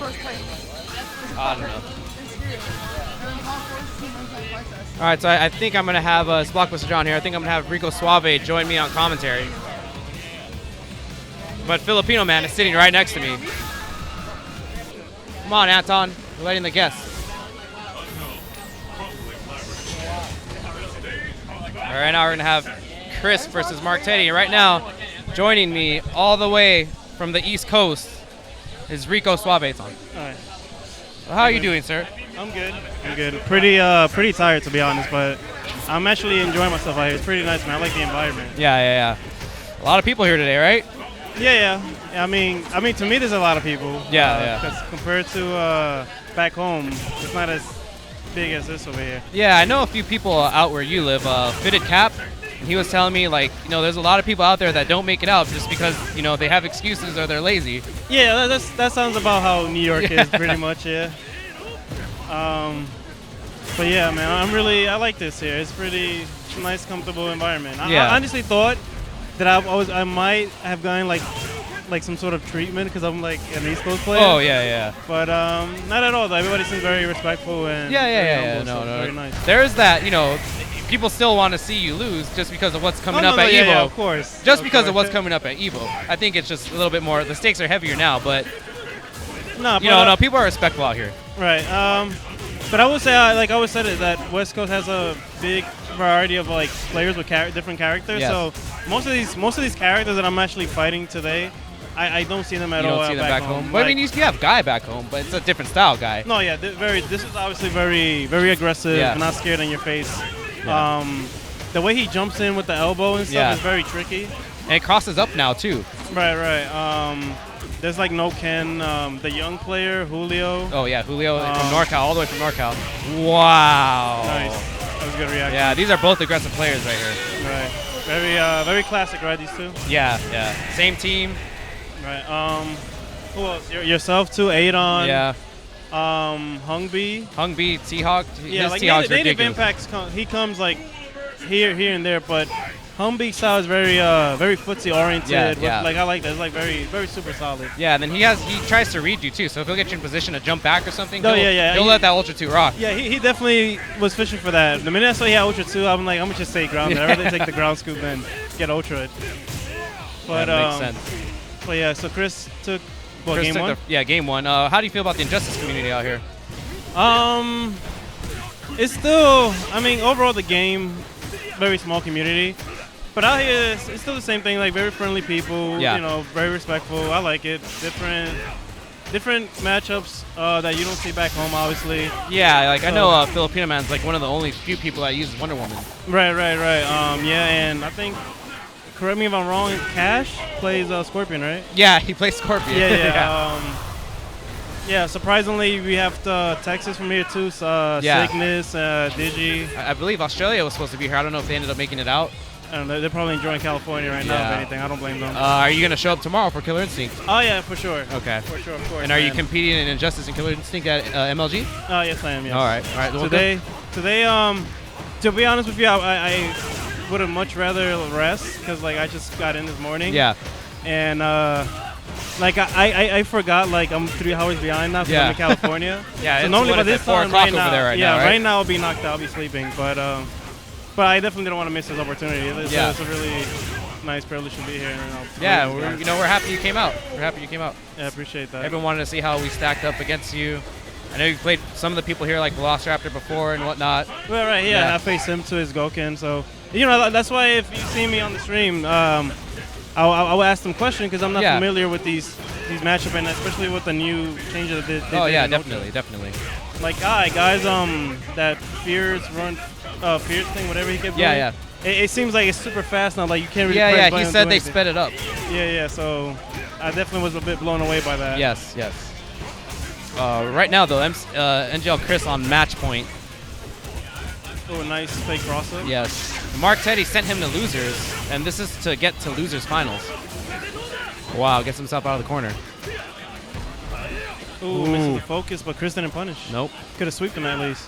I don't know. All right, so I think I'm gonna have Blockbuster John here. I think I'm gonna have Rico Suave join me on commentary. But Filipino man is sitting right next to me. Come on, Anton, you're letting the guests. All right, now we're gonna have Chris versus Mark Teddy. And right now, joining me all the way from the East Coast is Rico Suave. All right. Well, how are you doing, sir? I'm good. I'm good. Pretty tired, to be honest, but I'm actually enjoying myself out here. It's pretty nice, man. I like the environment. Yeah. A lot of people here today, right? Yeah. I mean, to me, there's a lot of people. Yeah. Because compared to back home, it's not as big as this over here. Yeah, I know a few people out where you live. Fitted Cap, and he was telling me, like, there's a lot of people out there that don't make it out just because, they have excuses or they're lazy. Yeah, that sounds about how New York is, pretty much, yeah. But yeah, man, I like this here. It's pretty nice, comfortable environment. I honestly thought that I might have gotten like some sort of treatment because I'm like an East Coast player. Oh yeah. But not at all. Though. Everybody seems very respectful and yeah. No. Very nice. There is that, people still want to see you lose just because of what's coming up at Evo. Yeah, of course. Just because of what's coming up at Evo. I think it's just a little bit more. The stakes are heavier now, but no, people are respectful out here. Right. But I would say, like I always said, that West Coast has a big variety of like players with different characters. Yes. So most of these characters that I'm actually fighting today, I don't see them at all. You don't see them back home. But I mean, you have Guy back home, but it's a different style Guy. No, yeah, this is obviously very, very aggressive, not scared in your face. Yeah. The way he jumps in with the elbow and stuff is very tricky. And it crosses up now too. Right. There's like no Ken, the young player Julio. Oh yeah, Julio from NorCal, all the way from NorCal. Wow. Nice. That was a good reaction. Yeah, these are both aggressive players right here. Right. Very classic, right? These two. Yeah. Same team. Right. Who else? Yourself too, Adon. Yeah. Hung B, T-Hawk. Yeah, his like T-Hawk's native ridiculous. impacts. He comes like here and there, but Humby style is very footsie oriented. Yeah. Like I like that. It's like very super solid. Yeah, and then he tries to read you too. So if he'll get you in position to jump back or something, he'll let that Ultra 2 rock. Yeah, he definitely was fishing for that. The minute I saw he had Ultra 2, I'm like, I'm gonna just stay grounded. I'd rather take the ground scoop and get Ultra. But that makes sense. But yeah, so Chris took game one. Game one. How do you feel about the Injustice community out here? It's still, overall the game, very small community. But out here, it's still the same thing, like very friendly people, very respectful. I like it. Different matchups that you don't see back home, obviously. Yeah, like I know Filipino Man's like one of the only few people that uses Wonder Woman. Right. And I think, correct me if I'm wrong, Cash plays Scorpion, right? Yeah, he plays Scorpion. Yeah. Surprisingly, we have Texas from here too. Cygnus, Digi. I believe Australia was supposed to be here. I don't know if they ended up making it out. I don't know. They're probably enjoying California right now, if anything. I don't blame them. Are you going to show up tomorrow for Killer Instinct? Oh, yeah, for sure. Okay. For sure, of course. And are you competing in Injustice and Killer Instinct at MLG? Oh, yes, I am, yes. All right. Today, to be honest with you, I would have much rather rest because, I just got in this morning. Yeah. And, I forgot, I'm 3 hours behind now because I'm in California. Yeah, so normally by this time, right now, right now I'll be knocked out. I'll be sleeping. But I definitely don't want to miss this opportunity. It's a really nice privilege to be here. We're happy you came out. Yeah, I appreciate that. Everyone wanted to see how we stacked up against you. I know you played some of the people here like Velociraptor before and whatnot. Well, right, yeah. I faced him to his Goken. So, that's why if you see me on the stream, I will ask them questions because I'm not familiar with these matchups, and especially with the new changes that they did. Definitely. Like, guys, that Fierce thing, whatever he kept doing. Yeah. It seems like it's super fast now. Like you can't really. Press He said they sped it up. Yeah. So I definitely was a bit blown away by that. Yes. Right now though, NGL Chris on match point. Oh, a nice fake crossover. Yes. Mark Teddy sent him to losers, and this is to get to losers finals. Wow, gets himself out of the corner. Ooh, misses the focus, but Chris didn't punish. Nope. Could have sweeped him at least.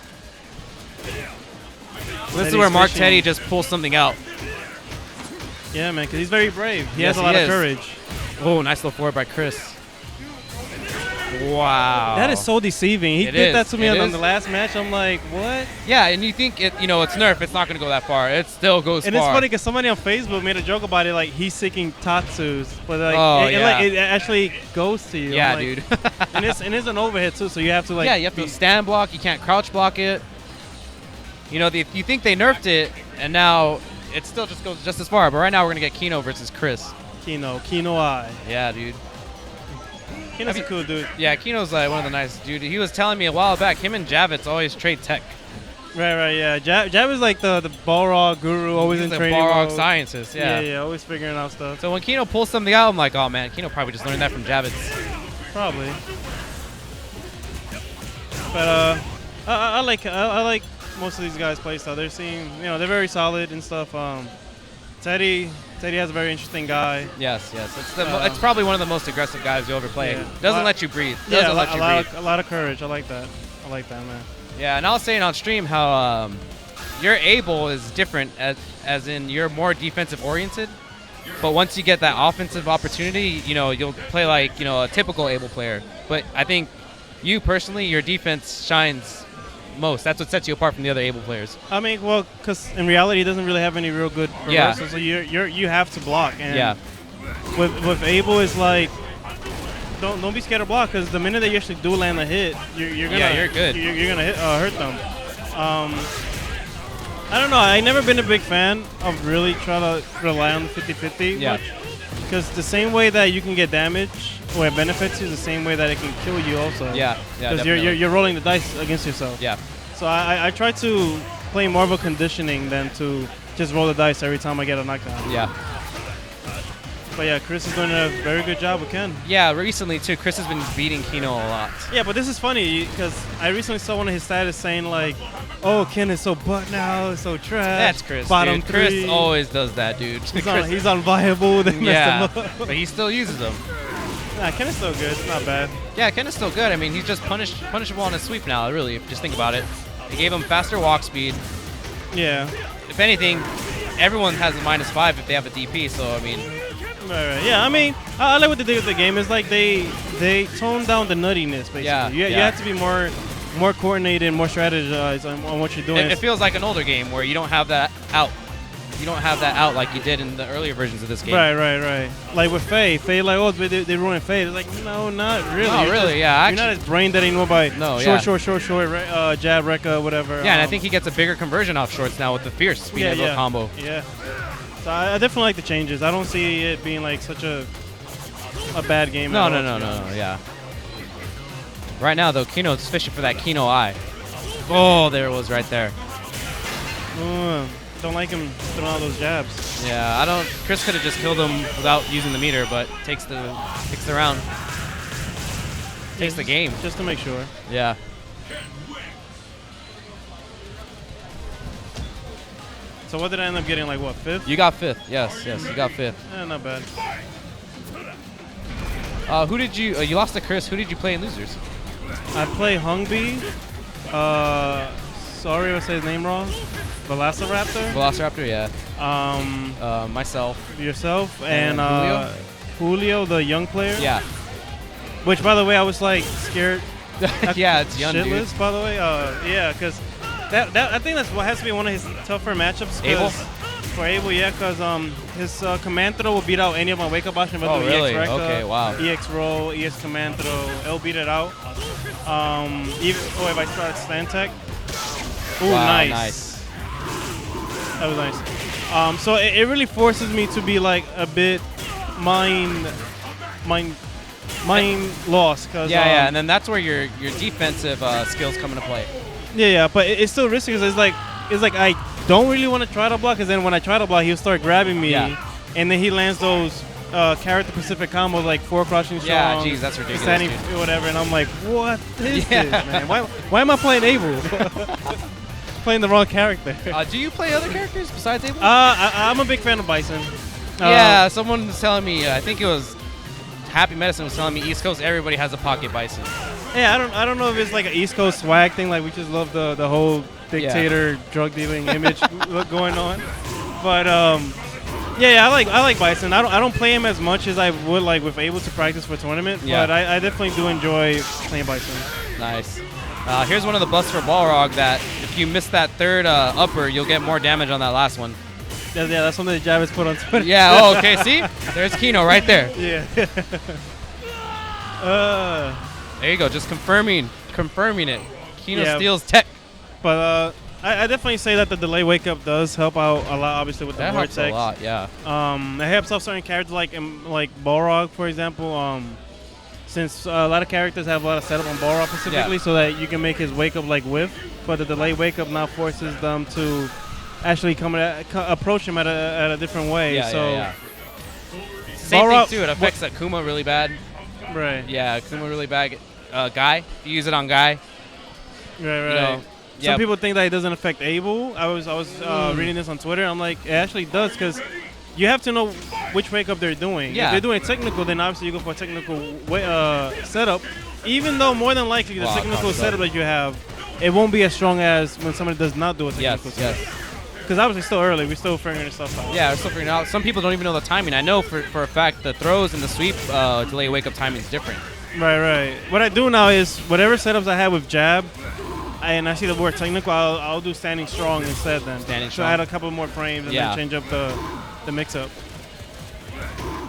This is where Mark Teddy just pulls something out. Yeah, man, because he's very brave. He has a lot of courage. Oh, nice little forward by Chris. Wow. That is so deceiving. He did that to me on the last match. I'm like, what? Yeah, and you think it's nerf. It's not going to go that far. It still goes far. And it's funny because somebody on Facebook made a joke about it, like he's seeking Tatsus, but it actually goes to you. Yeah, like, dude. and it's an overhead too, so you have to you have to stand block. You can't crouch block it. You think they nerfed it, and now it still just goes just as far. But right now we're going to get Kino versus Chris. Kino I. Yeah, dude. Kino's a cool dude. Yeah, Kino's like one of the nice dude. He was telling me a while back, him and Javits always trade tech. Right, yeah. Jav is like the Balrog guru, always in training Balrog mode. scientist, Yeah, always figuring out stuff. So when Kino pulls something out, I'm like, oh man, Kino probably just learned that from Javits. Probably. But I like most of these guys' playstyle. They're very solid and stuff. Teddy has a very interesting guy. Yes. It's probably one of the most aggressive guys you ever play. Yeah. Doesn't let you breathe. A lot of courage. I like that, man. Yeah, and I was saying on stream how your Abel is different, as in you're more defensive oriented. But once you get that offensive opportunity, you'll play like a typical Abel player. But I think you personally, your defense shines most. That's what sets you apart from the other Abel players. I mean, well, because in reality, he doesn't really have any real good reversals, so you have to block. And with Abel, is like, don't be scared to block, because the minute that you actually do land a hit, you're good. You're gonna hurt them. I don't know. I've never been a big fan of really trying to rely on 50-50 much, because the same way that you can get damage or it benefits you is the same way that it can kill you also. Yeah. Because you're rolling the dice against yourself. Yeah. So I try to play more of a conditioning than to just roll the dice every time I get a knockdown. Yeah. But yeah, Chris is doing a very good job with Ken. Yeah, recently too, Chris has been beating Kino a lot. Yeah, but this is funny because I recently saw one of his status saying like, "Oh, Ken is so butt now, so trash." That's Chris. Bottom dude. three. Chris always does that, dude. He's unviable. They messed him up. But he still uses them. Nah, Ken is still good. It's not bad. Yeah, Ken is still good. I mean, he's just punishable on his sweep now. Really, if you just think about it. They gave him faster walk speed. Yeah. If anything, everyone has a -5 if they have a DP. So I mean. Right. Yeah, I mean, I like what they did with the game. It's like they toned down the nuttiness, basically. Yeah, you have to be more coordinated, more strategized on what you're doing. It feels like an older game where you don't have that out. You don't have that out like you did in the earlier versions of this game. Right. Like with Faye, like, oh, they ruined Faye. It's like, no, not really. No, really, yeah. You're not as brain dead anymore by short, jab, rekka, whatever. Yeah, and I think he gets a bigger conversion off shorts now with the fierce being able to combo. Yeah. So I definitely like the changes. I don't see it being like such a bad game. No, yeah. Right now, though, Kino's fishing for that Kino eye. Oh, there it was right there. Don't like him throwing all those jabs. Yeah, Chris could have just killed him without using the meter, but takes the round. Takes the game. Just to make sure. Yeah. So what did I end up getting, like, what, 5th? You got 5th, yes, you got 5th. Not bad. Who did you lost to Chris, who did you play in losers? I play Hungby. Sorry if I say his name wrong. Velociraptor, yeah. Myself. Yourself, and Julio, the young player. Yeah. Which, by the way, I was, like, scared. Yeah, it's young, shitless, dude. By the way. Yeah, because I think that's what has to be one of his tougher matchups. Abel? For Abel, yeah, because his command throw will beat out any of my wake up options. Oh, really? EX Rekka, okay, wow. EX roll, EX command throw, it'll beat it out. If I start stand tech. Ooh, wow, nice. That was nice. So it really forces me to be like a bit mind lost. Yeah, and then that's where your defensive skills come into play. Yeah, but it's still risky because it's like I don't really want to try to block, because then when I try to block, he'll start grabbing me, and then he lands those character Pacific combos like 4 crushing strong. Yeah, geez, that's ridiculous. Standing, whatever, and I'm like, what is this, man? Why am I playing Abel? Playing the wrong character. Do you play other characters besides Abel? I'm a big fan of Bison. Yeah, someone was telling me, I think it was Happy Medicine was telling me East Coast, everybody has a pocket Bison. Yeah, I don't know if it's like an East Coast swag thing, like we just love the whole dictator drug dealing image going on. But Yeah, I like Bison. I don't play him as much as I would like with able to practice for tournament. Yeah. But I definitely do enjoy playing Bison. Nice. Here's one of the busts for Balrog that if you miss that third upper, you'll get more damage on that last one. Yeah, that's something that Javis put on Twitter. Yeah. Oh, okay. See, there's Kino right there. Yeah. There you go. Just confirming it. Kino Yeah. steals tech. But I definitely say that the delay wake up does help out a lot, obviously with the That helps vortex. a lot. Yeah. It helps out certain characters like Balrog, for example. Since a lot of characters have a lot of setup on Balrog specifically, so that you can make his wake up like whiff, but the delay wake up now forces them to actually approach him at a different way. Yeah. so yeah. Same Balrog, thing too. It affects Akuma really bad. Right. Yeah, Akuma really bad. Guy, you use it on Guy. Right. You know, Some people think that it doesn't affect Abel. I was reading this on Twitter. I'm like, it actually does, because you have to know which wake up they're doing. Yeah. If they're doing technical, then obviously you go for a technical setup. Even though more than likely the technical setup that you have, it won't be as strong as when somebody does not do a technical setup. Because obviously still early. We're still figuring this stuff out. Yeah, we're still figuring it out. Some people don't even know the timing. I know for a fact the throws and the sweep delay wake up timing is different. Right. What I do now is whatever setups I have with jab, and I see the word technical, I'll do standing strong instead then. Standing so strong. I add a couple more frames and then change up the mix-up.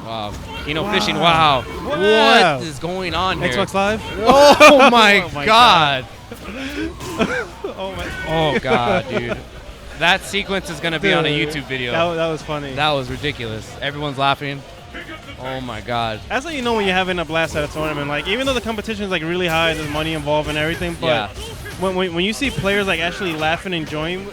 Wow. Kino fishing. Wow. What is going on here? Xbox Live? Oh my God. Oh God, dude. That sequence is going to be on a YouTube video. That was funny. That was ridiculous. Everyone's laughing. Oh my God. That's how you know when you're having a blast at a tournament. Like, even though the competition is like really high, there's money involved and everything, but when you see players like actually laughing and enjoying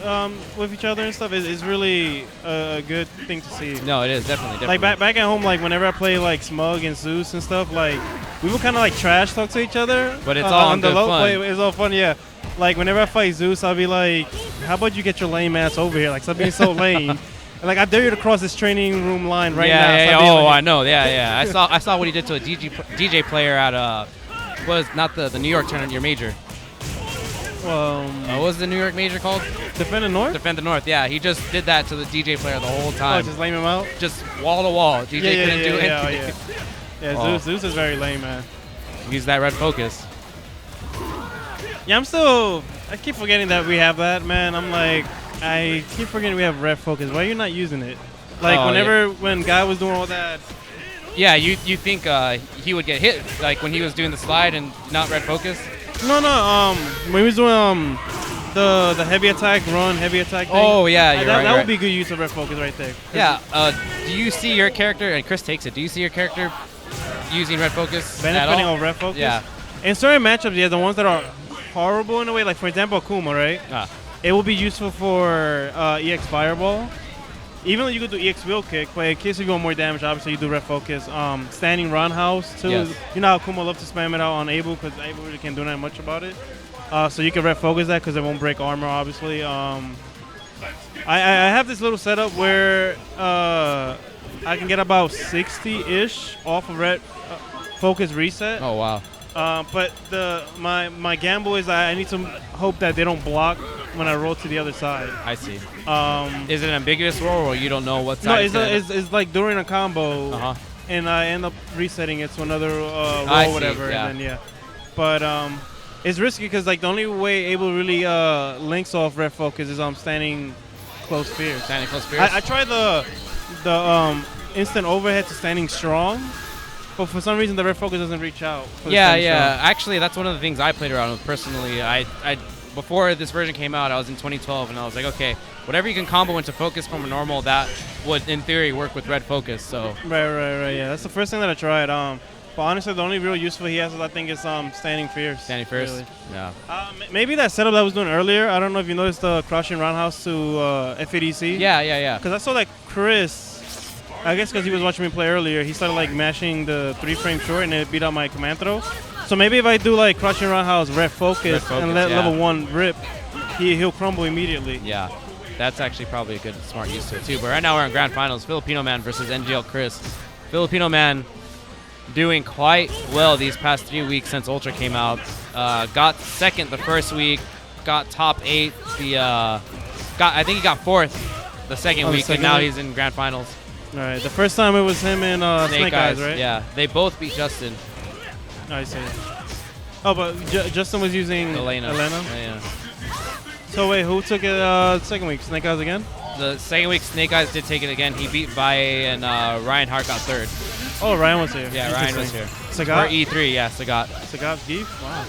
with each other and stuff, it's really a good thing to see. No, it is definitely. Like back at home, like whenever I play like Smug and Zeus and stuff, like we would kind of like trash talk to each other. But it's all on the good low fun. play. It's all fun, yeah. Like whenever I fight Zeus, I'll be like, "How about you get your lame ass over here? Like, stop being so lame." And like, I dare you to cross this training room line right now. Yeah. Stop being Oh, like, I know. Yeah. I saw what he did to a DJ player at was not the New York tournament, your major. What was the New York major called? Defend the North? Defend the North, yeah. He just did that to the DJ player the whole time. Oh, just lame him out? Just wall to wall. DJ couldn't do anything. Yeah, Zeus is very lame, man. Use that red focus. Yeah, I keep forgetting that we have that, man. I keep forgetting we have red focus. Why are you not using it? Like, when Guy was doing all that. Yeah, you think he would get hit, like when he was doing the slide and not red focus? No. When he was doing the heavy attack thing. Oh yeah, that would be good use of red focus right there. Yeah. Do you see your character? And Chris takes it. Do you see your character using red focus? Benefiting on red focus? Yeah. In certain matchups, yeah, the ones that are horrible in a way, like for example Akuma, right? It will be useful for EX Fireball. Even though you could do EX Wheel Kick, but in case you want more damage, obviously you do red focus. Standing Roundhouse too. Yes. You know how Akuma loves to spam it out on Abel because Abel really can't do that much about it. So you can red focus that because it won't break armor, obviously. I have this little setup where I can get about 60-ish off of red focus reset. Oh wow. But my gamble is I need to hope that they don't block when I roll to the other side. I see. Is it an ambiguous roll, or you don't know what side? No, it's like during a combo, and I end up resetting it to another roll, I see, whatever, yeah. and then But it's risky because like the only way Abel really links off red focus is standing close fierce. Standing close fierce. I tried the instant overhead to standing strong. But for some reason, the red focus doesn't reach out. Yeah. Actually, that's one of the things I played around with personally. I before this version came out, I was in 2012, and I was like, okay, whatever you can combo into focus from a normal, that would, in theory, work with red focus. So. Right. Yeah, that's the first thing that I tried. But honestly, the only real useful he has, I think, is standing fierce. Standing fierce. Really. Yeah. Maybe that setup that I was doing earlier. I don't know if you noticed the crouching roundhouse to FADC. Yeah. Because I saw that Chris. I guess because he was watching me play earlier, he started like mashing the 3-frame short and it beat out my command throw. So maybe if I do like crouching roundhouse, red focus and let level 1 rip, he'll crumble immediately. Yeah, that's actually probably a good smart use to it too. But right now we're in grand finals, Filipino Man versus NGL Chris. Filipino Man doing quite well these past 3 weeks since Ultra came out. Got second the first week, got top 8. I think he got fourth the second week, and now he's in grand finals. All right. The first time it was him and Snake Eyes, right? Yeah, they both beat Justin. I see. Oh, but Justin was using Elena. Yeah. So wait, who took it second week? Snake Eyes again? The second week, Snake Eyes did take it again. He beat Valle, and Ryan Hart got third. Oh, Ryan was here. Yeah, Ryan was here. Sagat? For E3, yeah, Sagat. Sagat Geef? Wow.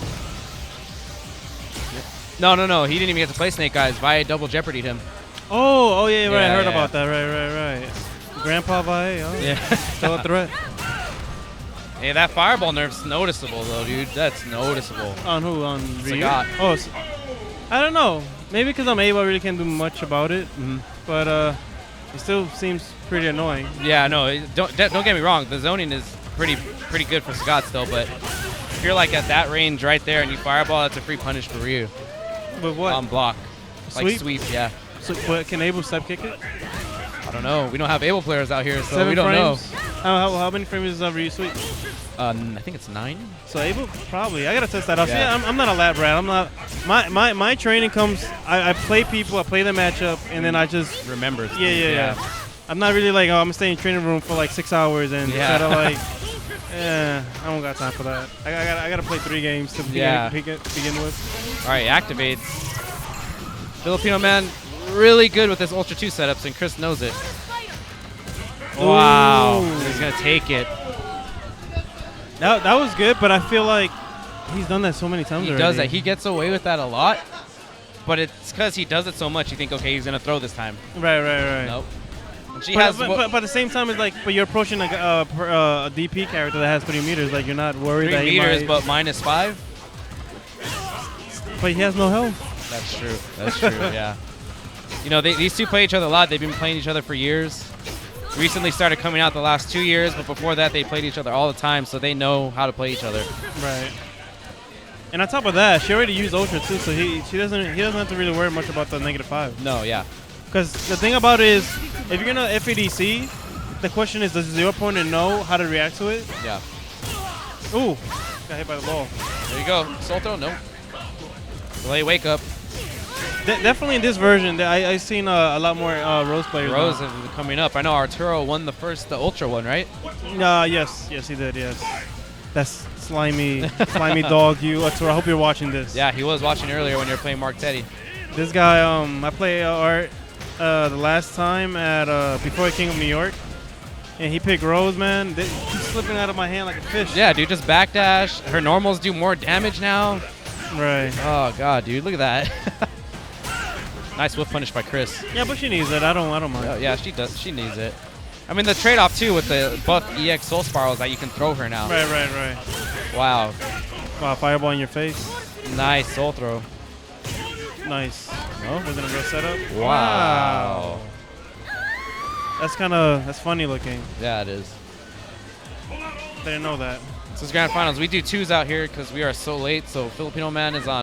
No. He didn't even get to play Snake Eyes. Valle double jeopardied him. Oh, yeah, right. I heard about that. Right. Grandpa Valle. Oh. Yeah. Still a threat. Hey, that fireball nerf's noticeable, though, dude. That's noticeable. On who? On Ryu? Sagat. Oh, I don't know. Maybe because I'm able, I really can't do much about it. But it still seems pretty annoying. Yeah, no. Don't get me wrong. The zoning is pretty good for Sagat still, but if you're like at that range right there and you fireball, that's a free punish for Ryu. With what? On block. Like sweep, yeah. So, but can Abel step kick it? I don't know. We don't have Abel players out here, so 7 we don't frames? know. How many frames is Ryu sweep? I think it's 9. So Abel probably. I gotta test that out. Yeah. See, I'm not a lab rat. I'm not. My training comes. I play people. I play the matchup, and then I just remember. Yeah. I'm not really like, I'm gonna stay in training room for like 6 hours and try to like. I don't got time for that. I gotta play 3 games to begin with. All right, activates. Filipino man, really good with his Ultra 2 setups, and Chris knows it. Wow, he's gonna take it. That was good, but I feel like he's done that so many times already. He does that. He gets away with that a lot, but it's because he does it so much. You think, okay, he's gonna throw this time. Right. Nope. But at the same time, it's like, but you're approaching like a DP character that has 3 meters. Like you're not worried 3 that meters, he but -5. But he has no health. That's true. Yeah. You know, these two play each other a lot. They've been playing each other for years. Recently started coming out the last 2 years, but before that they played each other all the time, so they know how to play each other. Right. And on top of that, she already used Ultra too, so he doesn't have to really worry much about the -5. No, yeah. Because the thing about it is, if you're gonna FADC, the question is, does your opponent know how to react to it? Yeah. Ooh, got hit by the ball. There you go. Solto, no. Delay wake up. Definitely in this version, I've seen a lot more Rose players. Rose have been coming up. I know Arturo won the Ultra one, right? Yes, he did. Yes, that's slimy dog. You, Arturo. I hope you're watching this. Yeah, he was watching earlier when you were playing Mark Teddy. This guy, I played Art the last time at before King of New York, and he picked Rose. Man, he's slipping out of my hand like a fish. Yeah, dude, just backdash. Her normals do more damage now. Right. Oh god, dude, look at that. Nice whiff punish by Chris. Yeah, but she needs it. I don't mind. Oh, yeah, she does. She needs it. I mean, the trade-off too with the buff EX Soul Spiral is that you can throw her now. Right. Wow. Wow, fireball in your face. Nice soul throw. Nice. Oh, wasn't a real setup. Wow. That's funny looking. Yeah, it is. Didn't know that. This is Grand Finals. We do 2s out here because we are so late, so Filipino man is on